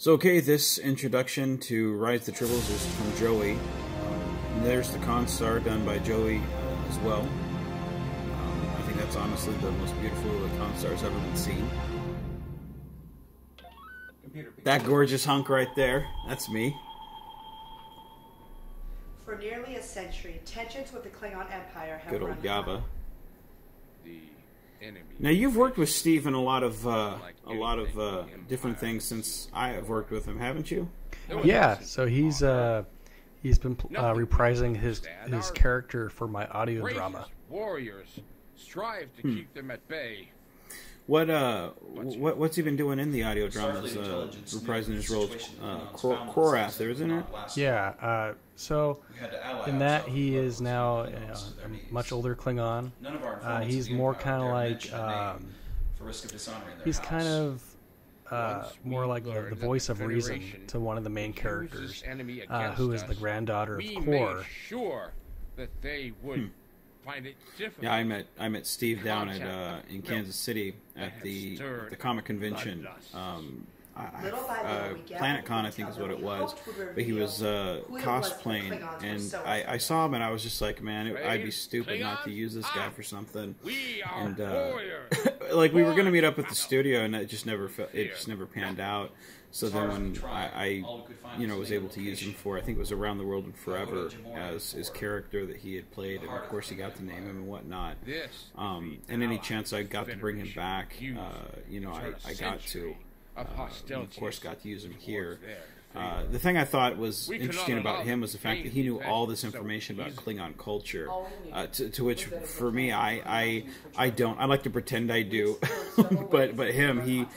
So okay, this introduction to Rise the Tribbles is from Joey. There's the Constar done by Joey as well. I think that's honestly the most beautiful the Constar's ever been seen. That gorgeous hunk right there, that's me. For nearly a century, tensions with the Klingon Empire have Good run old Gaba. The enemy. Now you've worked with Steve in a lot of different things since I have worked with him, haven't you? Yeah, so he's been reprising his character for my audio drama. Warriors strive to keep them at bay. What's he been doing in the audio dramas? Reprising his role of Korath, there, isn't it? Yeah. So in that he is now a much older Klingon. He's more kind of like he's kind of more like the voice of reason to one of the main characters, who is the granddaughter of Kor. Sure that they would. Yeah, I met Steve down at in Kansas City at the comic convention. PlanetCon, I think is what it was, but he was cosplaying, and I saw him, and I was just like, man, I'd be stupid not to use this guy for something. And like we were gonna meet up at the studio, and it just never panned out. So then when I was able to use him for, I think it was Around the World and Forever as his character that he had played, and of course he got to name him and whatnot. And any chance I got to bring him back, I got to. Of course, got to use him here. The thing I thought was interesting about him was the fact that he knew all this information about Klingon culture, to which, for me, I don't. I like to pretend I do, but him, he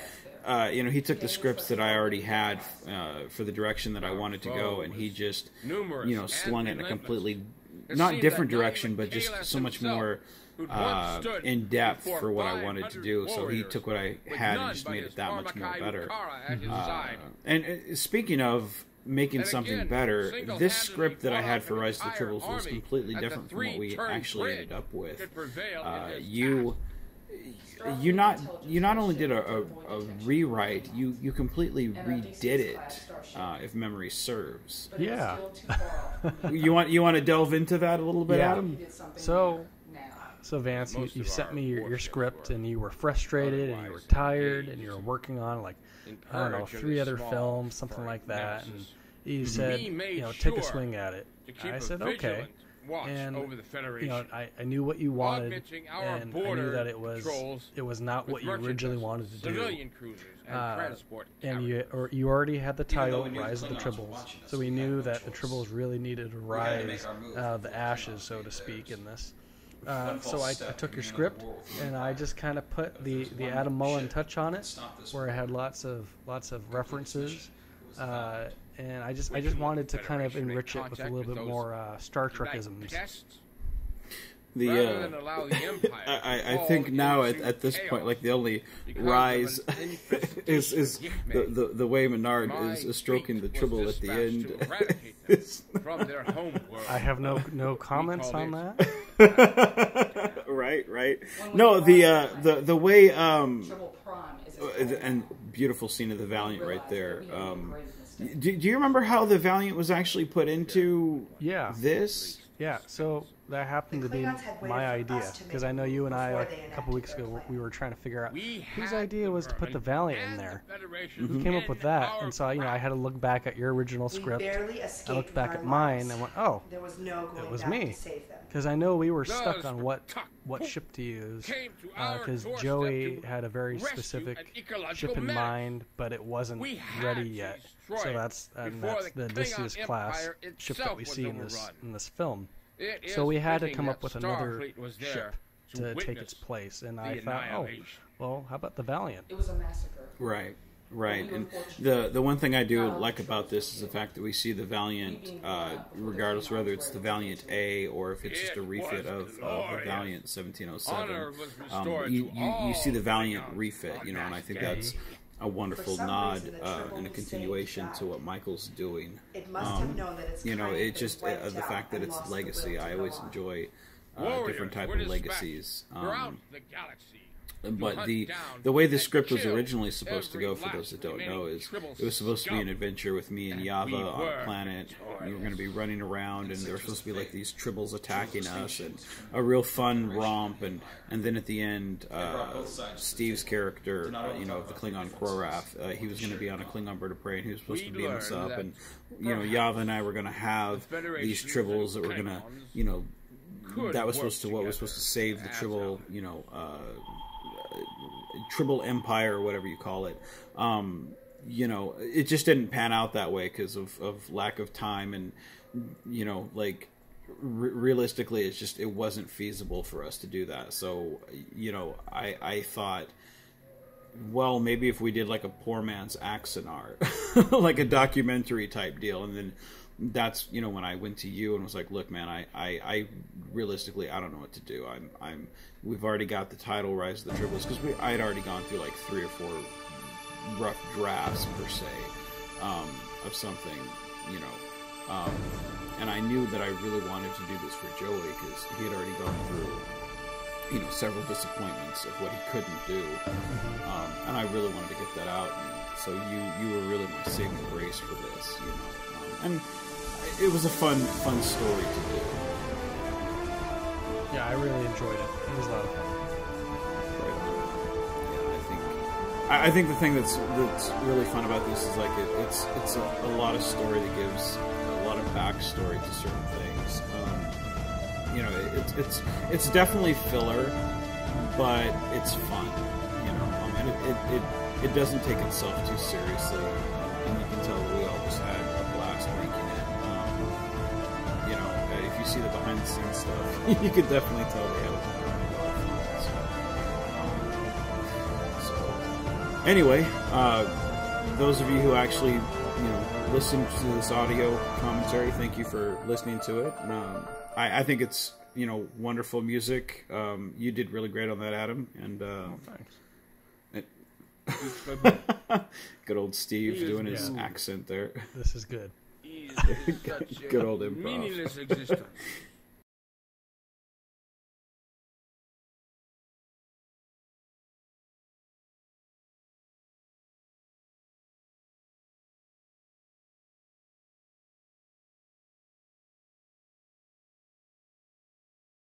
took the scripts that I already had for the direction that I wanted to go, and he just, slung it in a completely, not different direction, but just so much more in depth for what I wanted to do. So he took what I had and just made it that much more better. And speaking of making something better, this script that I had for Rise of the Tribbles was completely different from what we actually ended up with. You not only did a rewrite, you completely redid it, if memory serves. Yeah. You want to delve into that a little bit, Adam? So Vance, you sent me your script, and you were frustrated, and you were tired, and you were working on, like, I don't know, 3 other films, something like that, and you said, take a swing at it. I said, okay. And I knew what you wanted, and I knew that it was not what you originally wanted to do. And you already had the title, Rise of the Tribbles, so we knew that the Tribbles really needed to rise out of the ashes, so to speak, in this. So I took your script, and I just kind of put the Adam Mullen touch on it, where I had lots of references. And I just wanted to kind of enrich it with a little bit more Star Trek-isms. I think now at this point, like, the only rise is the way Menard is stroking the Tribble at the end. I have no comments on that. Right. No, the way and beautiful scene of the Valiant right there. Do you remember how the Valiant was actually put into this? Yeah, so that happened to be my idea, because I know you and I, like, a couple weeks ago, we were trying to figure out whose idea was to put the Valiant in there. We came up with that, and so I had to look back at your original script. I looked back at mine and went, oh, it was me, because I know we were stuck on what ship to use, because Joey had a very specific ship in mind, but it wasn't ready yet. So that's the Odysseus class ship that we see in this film. So we had to come up with another ship to take its place, and I thought, oh, well, how about the Valiant? It was a massacre. Right. And the one thing I do like about this is the fact that we see the Valiant, regardless whether it's the Valiant A or if it's just a refit of the Valiant 1707. You see the Valiant refit, and I think that's a wonderful nod and a continuation to what Michael's doing. It must have known that it's it's just the fact that it's legacy. I always enjoy different type of legacies. But the way the script was originally supposed to go, for those that don't know, is it was supposed to be an adventure with me and Yava on a planet. We were going to be running around, and there were supposed to be like these Tribbles attacking us, and a real fun romp. And then at the end, Steve's character, of the Klingon Korath, he was going to be on a Klingon bird of prey, and he was supposed to beam us up. And Yava and I were going to have these Tribbles that were going to, that was supposed to save the Tribble, Tribble Empire, or whatever you call it. It just didn't pan out that way because of lack of time, and realistically, it wasn't feasible for us to do that. So I thought, well, maybe if we did like a poor man's Axanar, like a documentary type deal, and then that's when I went to you and was like, look, man, I realistically, I don't know what to do. We've already got the title Rise of the Tribbles, because I had already gone through like 3 or 4 rough drafts per se of something, and I knew that I really wanted to do this for Joey, because he had already gone through several disappointments of what he couldn't do, and I really wanted to get that out. And so you were really my saving grace for this, and it was a fun story to do. Yeah, I really enjoyed it. It was a lot of fun. Right on. Yeah, I think the thing that's really fun about this is like it's a lot of story that gives a lot of backstory to certain things. It's definitely filler, but it's fun. And it doesn't take itself too seriously, and you can tell that we all just had a blast making it. If you see the behind the scenes stuff, you could definitely tell we had a lot of fun. So anyway, those of you who actually listened to this audio commentary, thank you for listening to it. I think it's wonderful music. You did really great on that, Adam, and thanks. Good old Steve doing his accent there. This is good. Good old improv.